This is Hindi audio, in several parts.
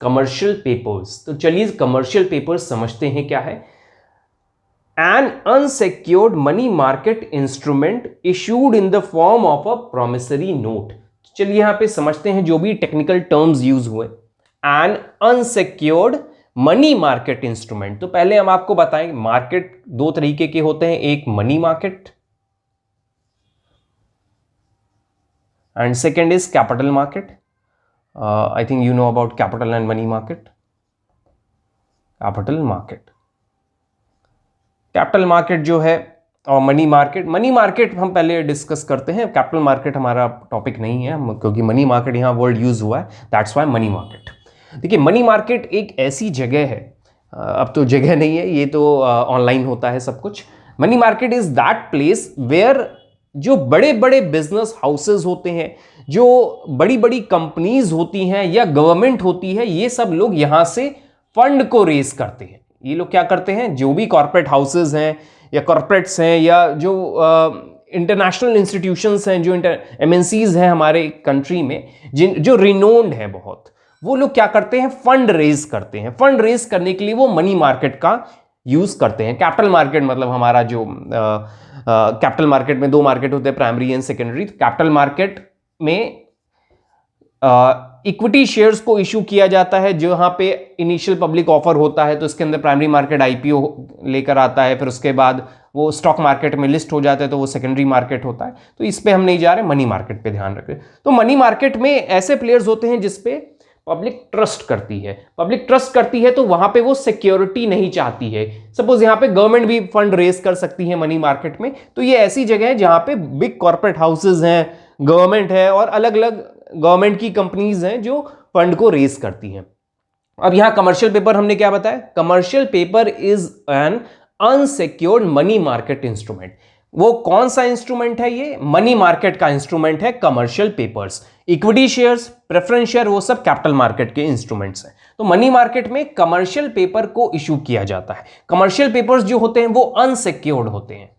Commercial papers. तो चलिए कमर्शियल पेपर्स समझते हैं क्या है। An unsecured money market instrument issued in the form of a promissory note. चलिए यहां पे समझते हैं जो भी टेक्निकल टर्म्स यूज हुए। An unsecured money market instrument, तो पहले हम आपको बताएं मार्केट दो तरीके के होते हैं, एक money market and second is capital market. I think you know about capital and money market. Capital market जो है और मनी मार्केट हम पहले डिस्कस करते हैं। कैपिटल मार्केट हमारा टॉपिक नहीं है क्योंकि मनी मार्केट यहां वर्ड यूज हुआ है, दैट्स व्हाई मनी मार्केट। देखिए मनी मार्केट एक ऐसी जगह है, अब तो जगह नहीं है, ये तो ऑनलाइन होता है सब कुछ। Money market is that place where जो बड़े बड़े बिजनेस हाउसेज होते हैं, जो बड़ी बड़ी कंपनीज होती हैं या गवर्नमेंट होती है, ये सब लोग यहां से फंड को रेज करते हैं। ये लोग क्या करते हैं, जो भी कॉर्पोरेट हाउसेज हैं या कॉर्पोरेट्स हैं या जो इंटरनेशनल इंस्टीट्यूशंस हैं, जो एमएनसीज हैं हमारे कंट्री में, जो रिनोन्ड है बहुत, वो लोग क्या करते हैं, फंड रेज करते हैं। फंड रेज करने के लिए वो मनी मार्केट का यूज करते हैं। कैपिटल मार्केट मतलब हमारा जो कैपिटल मार्केट में दो मार्केट होते हैं, primary and secondary. Capital market में इक्विटी शेयर्स को इश्यू किया जाता है, जो यहां पे इनिशियल पब्लिक ऑफर होता है, तो इसके अंदर प्राइमरी मार्केट आईपीओ लेकर आता है, फिर उसके बाद वो स्टॉक मार्केट में लिस्ट हो जाता है, तो वो सेकेंडरी मार्केट होता है। तो इस पे हम नहीं जा रहे, मनी मार्केट पे ध्यान रखें। तो मनी मार्केट में ऐसे प्लेयर्स होते हैं जिसपे पब्लिक ट्रस्ट करती है। पब्लिक ट्रस्ट करती है तो वहां पे वो सिक्योरिटी नहीं चाहती है। सपोज यहां पे गवर्नमेंट भी फंड रेज कर सकती है मनी मार्केट में, तो ये ऐसी जगह है जहां पे बिग कॉर्पोरेट हाउसेज हैं, गवर्नमेंट है और अलग अलग गवर्नमेंट की कंपनीज हैं जो फंड को रेज करती हैं। अब यहां कमर्शियल पेपर हमने क्या बताया, commercial paper is an unsecured money market instrument. वो कौन सा इंस्ट्रूमेंट है, ये मनी मार्केट का इंस्ट्रूमेंट है commercial papers. Equity shares, preference share, वो सब कैपिटल मार्केट के इंस्ट्रूमेंट्स हैं। तो मनी मार्केट में कमर्शियल पेपर को इशू किया जाता है। कमर्शियल पेपर्स जो होते हैं वो अनसिक्योर्ड होते हैं।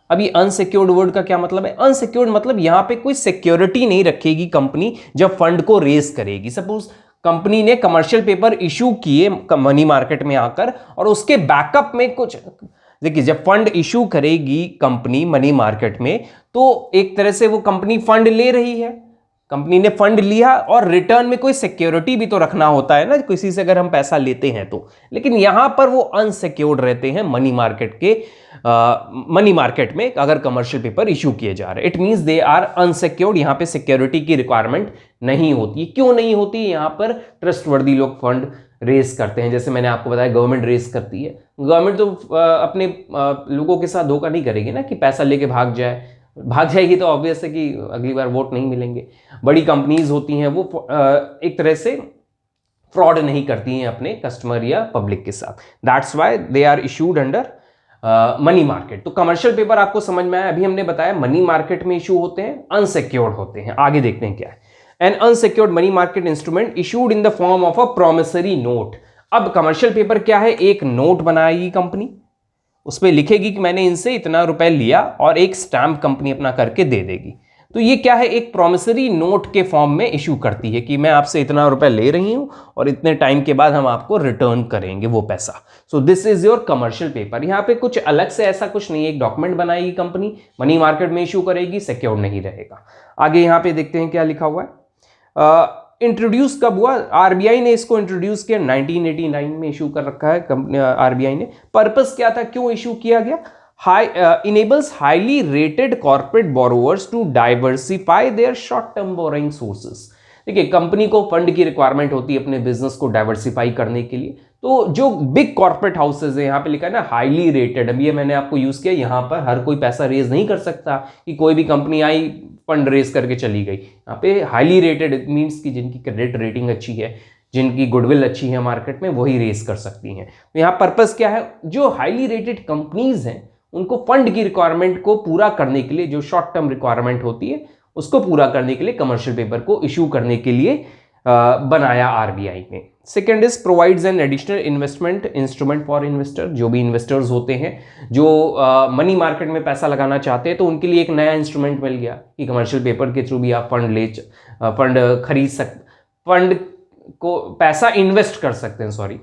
अभी अनसिक्योर्ड वर्ड का क्या मतलब है, अनसिक्योर्ड मतलब यहां पे कोई सिक्योरिटी नहीं रखेगी कंपनी जब फंड को रेज करेगी। सपोज कंपनी ने कमर्शियल पेपर इशू किए मनी मार्केट में आकर, और उसके बैकअप में कुछ, देखिए जब फंड इशू करेगी कंपनी मनी मार्केट में, तो एक तरह से वो कंपनी फंड ले रही है। कंपनी ने फंड लिया और रिटर्न में कोई सिक्योरिटी भी तो रखना होता है ना, किसी से अगर हम पैसा लेते हैं तो। लेकिन यहां पर वो अनसिक्योर्ड रहते हैं मनी मार्केट के, मनी मार्केट में अगर कमर्शियल पेपर इशू किए जा रहे हैं, it means they are unsecured. यहां पे सिक्योरिटी की रिक्वायरमेंट नहीं होती। क्यों नहीं होती, यहां पर ट्रस्टवर्दी लोग फंड रेस करते हैं। जैसे मैंने आपको बताया गवर्नमेंट रेस करती है। गवर्नमेंट तो अपने लोगों के साथ धोखा नहीं करेगी ना कि पैसा लेके भाग जाएगी तो ऑब्वियस है कि अगली बार वोट नहीं मिलेंगे। बड़ी कंपनीज होती हैं वो एक तरह से फ्रॉड नहीं करती हैं अपने कस्टमर या पब्लिक के साथ, that's why they are issued under money market. तो कमर्शियल पेपर आपको समझ में आया। अभी हमने बताया मनी मार्केट में इशू होते हैं, अनसिक्योर्ड होते हैं। आगे देखते हैं क्या है। An unsecured money market instrument issued in the form of a promissory note. अब कमर्शियल पेपर क्या है, एक नोट बनाएगी कंपनी, उस पर लिखेगी कि मैंने इनसे इतना रुपए लिया, और एक स्टैंप कंपनी अपना करके दे देगी। तो ये क्या है, एक प्रोमिसरी नोट के फॉर्म में इशू करती है कि मैं आपसे इतना रुपए ले रही हूं और इतने टाइम के बाद हम आपको रिटर्न करेंगे वो पैसा। So this is your commercial paper. यहां पे कुछ अलग से ऐसा कुछ नहीं है, एक डॉक्यूमेंट बनाएगी कंपनी, मनी मार्केट में इशू करेगी, सिक्योर नहीं रहेगा। आगे यहां पे देखते हैं क्या लिखा हुआ है। इंट्रोड्यूस कब हुआ, आरबीआई ने इसको इंट्रोड्यूस किया 1989 में इशू कर रखा है कंपनी आरबीआई ने। पर्पस क्या था, क्यों इशू किया गया, enables highly rated corporate borrowers to diversify their short term borrowing sources. देखिए कंपनी को फंड की रिक्वायरमेंट होती है अपने बिजनेस को डाइवर्सिफाई करने के लिए। तो जो बिग कॉर्पोरेट हाउसेज है, यहाँ पे लिखा है ना हाईली रेटेड, अब ये मैंने आपको यूज किया, यहाँ पर हर कोई पैसा रेज नहीं कर सकता कि कोई भी कंपनी आई फंड रेज करके चली गई। यहाँ पे हाईली रेटेड मीन्स कि जिनकी क्रेडिट रेटिंग अच्छी है, जिनकी गुडविल अच्छी है मार्केट में, वही रेज कर सकती हैं। तो यहाँ पर्पस क्या है, जो हाईली रेटेड कंपनीज हैं उनको फंड की रिक्वायरमेंट को पूरा करने के लिए, जो शॉर्ट टर्म रिक्वायरमेंट होती है उसको पूरा करने के लिए कमर्शियल पेपर को इशू करने के लिए बनाया आरबीआई ने। Second is provides an additional investment instrument for investor. जो भी इन्वेस्टर्स होते हैं जो मनी मार्केट में पैसा लगाना चाहते हैं, तो उनके लिए एक नया इंस्ट्रूमेंट मिल गया कि कमर्शियल पेपर के थ्रू भी आप फंड खरीद सकते, फंड को पैसा इन्वेस्ट कर सकते हैं, sorry.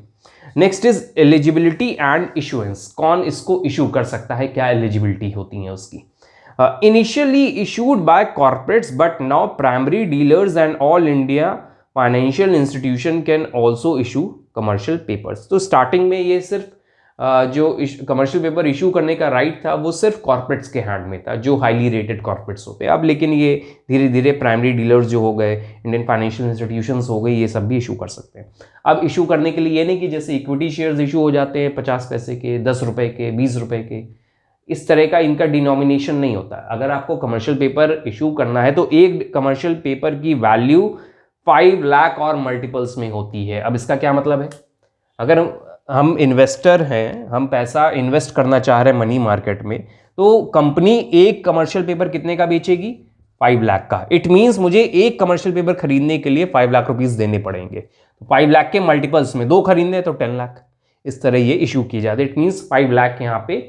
Next is eligibility and issuance, कौन इसको इशू कर सकता है, क्या एलिजिबिलिटी होती है उसकी। Initially issued by corporates but now primary dealers and all India financial institution can also issue commercial papers. तो स्टार्टिंग में ये सिर्फ जो कमर्शियल पेपर इशू करने का राइट था वो सिर्फ कॉर्पोरेट्स के हैंड में था, जो हाईली रेटेड कॉर्पोरेट्स होते हैं। अब लेकिन ये धीरे धीरे प्राइमरी डीलर्स जो हो गए, इंडियन फाइनेंशियल इंस्टीट्यूशंस हो गई, ये सब भी इशू कर सकते हैं। अब इशू करने के लिए ये नहीं कि जैसे इक्विटी शेयर्स इशू हो जाते हैं 50 पैसे के, 10 रुपए के, 20 रुपए के, इस तरह का इनका डिनोमिनेशन नहीं होता। अगर आपको कमर्शियल पेपर इशू करना है तो एक कमर्शियल पेपर की वैल्यू 5 लाख और मल्टीपल्स में होती है। अब इसका क्या मतलब है, अगर हम इन्वेस्टर हैं, हम पैसा इन्वेस्ट करना चाह रहे हैं मनी मार्केट में, तो कंपनी एक कमर्शियल पेपर कितने का बेचेगी, 5 लाख का। इट मींस मुझे एक कमर्शियल पेपर खरीदने के लिए 5 लाख रुपीस देने पड़ेंगे। तो 5 लाख के मल्टीपल्स में 2 खरीदने तो 10 लाख, इस तरह ये इशू किए जाते हैं। इट मींस 5 लाख यहाँ पे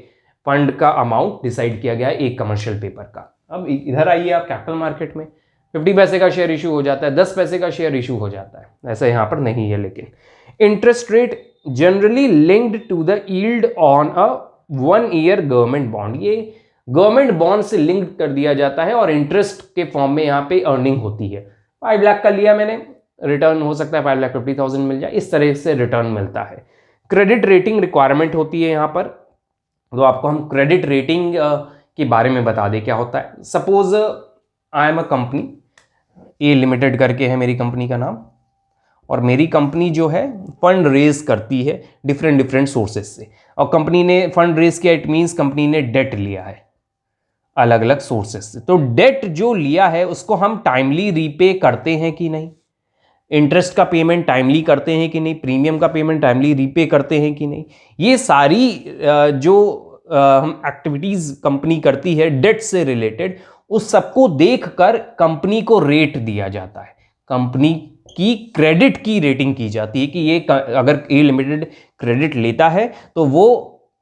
फंड का अमाउंट डिसाइड किया गया है एक कमर्शियल पेपर का। अब इधर आइए आप कैपिटल मार्केट में 50 पैसे का शेयर इशू हो जाता है, 10 पैसे का शेयर इशू हो जाता है, ऐसा यहाँ पर नहीं है। लेकिन interest rate generally linked to the yield on a 1 year government bond, ये गवर्नमेंट बॉन्ड से लिंक कर दिया जाता है और इंटरेस्ट के फॉर्म में यहाँ पे अर्निंग होती है। 5 लाख का लिया मैंने, रिटर्न हो सकता है 5,50,000 मिल जाए, इस तरह से रिटर्न मिलता है। क्रेडिट रेटिंग रिक्वायरमेंट होती है यहाँ पर, तो आपको हम क्रेडिट रेटिंग के बारे में बता दें क्या होता है। Suppose I am a company, A limited करके है मेरी कंपनी का नाम, और मेरी कंपनी जो है फंड रेज करती है डिफरेंट सोर्सेज से, और कंपनी ने फंड रेज किया, इट मींस कंपनी ने डेट लिया है अलग अलग सोर्सेज से। तो डेट जो लिया है उसको हम टाइमली रीपे करते हैं कि नहीं, इंटरेस्ट का पेमेंट टाइमली करते हैं कि नहीं, प्रीमियम का पेमेंट टाइमली रीपे करते हैं कि नहीं, ये सारी जो हम एक्टिविटीज कंपनी करती है डेट से रिलेटेड, उस सबको देखकर कंपनी को रेट दिया जाता है। कंपनी की क्रेडिट की रेटिंग की जाती है कि ये अगर ए लिमिटेड क्रेडिट लेता है तो वो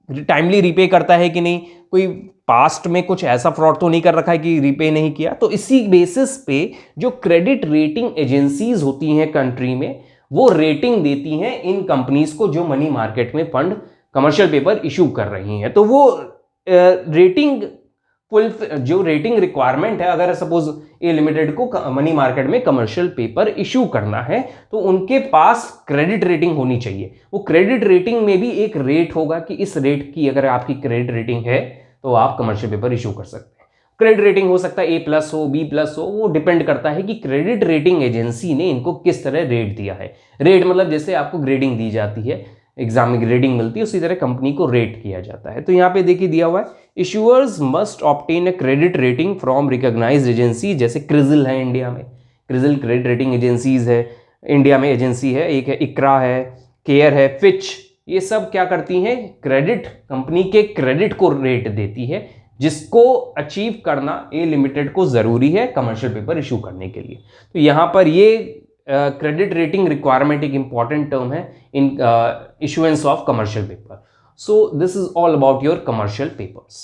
टाइमली रीपे करता है कि नहीं, कोई पास्ट में कुछ ऐसा फ्रॉड तो नहीं कर रखा है कि रीपे नहीं किया। तो इसी बेसिस पे जो क्रेडिट रेटिंग एजेंसीज होती हैं कंट्री में, वो रेटिंग देती हैं इन कंपनीज को जो मनी मार्केट में फंड कमर्शियल पेपर इशू कर रही हैं। तो वो रेटिंग जो रेटिंग रिक्वायरमेंट है, अगर सपोज ए लिमिटेड को मनी मार्केट में कमर्शियल पेपर इशू करना है तो उनके पास क्रेडिट रेटिंग होनी चाहिए। वो क्रेडिट रेटिंग में भी एक रेट होगा कि इस रेट की अगर आपकी क्रेडिट रेटिंग है तो आप कमर्शियल पेपर इशू कर सकते हैं। क्रेडिट रेटिंग हो सकता है A+ हो, B+ हो, वो डिपेंड करता है कि क्रेडिट रेटिंग एजेंसी ने इनको किस तरह रेट दिया है। रेट मतलब जैसे आपको ग्रेडिंग दी जाती है, एग्जाम में ग्रेडिंग मिलती है, उसी तरह कंपनी को रेट किया जाता है। तो यहाँ पे देखिए दिया हुआ है, issuers must obtain a credit rating from recognised agency, जैसे क्रिजिल है इंडिया में, क्रिजिल क्रेडिट रेटिंग एजेंसीज है इंडिया में, एजेंसी है, एक है इक्रा है, केयर है, फिच, ये सब क्या करती हैं, क्रेडिट कंपनी के क्रेडिट को रेट देती है, जिसको अचीव करना ए लिमिटेड को जरूरी है कमर्शियल पेपर इशू करने के लिए। तो यहाँ पर ये क्रेडिट रेटिंग रिक्वायरमेंट एक इंपॉर्टेंट टर्म है इन issuance of commercial paper. So this is all about your commercial papers.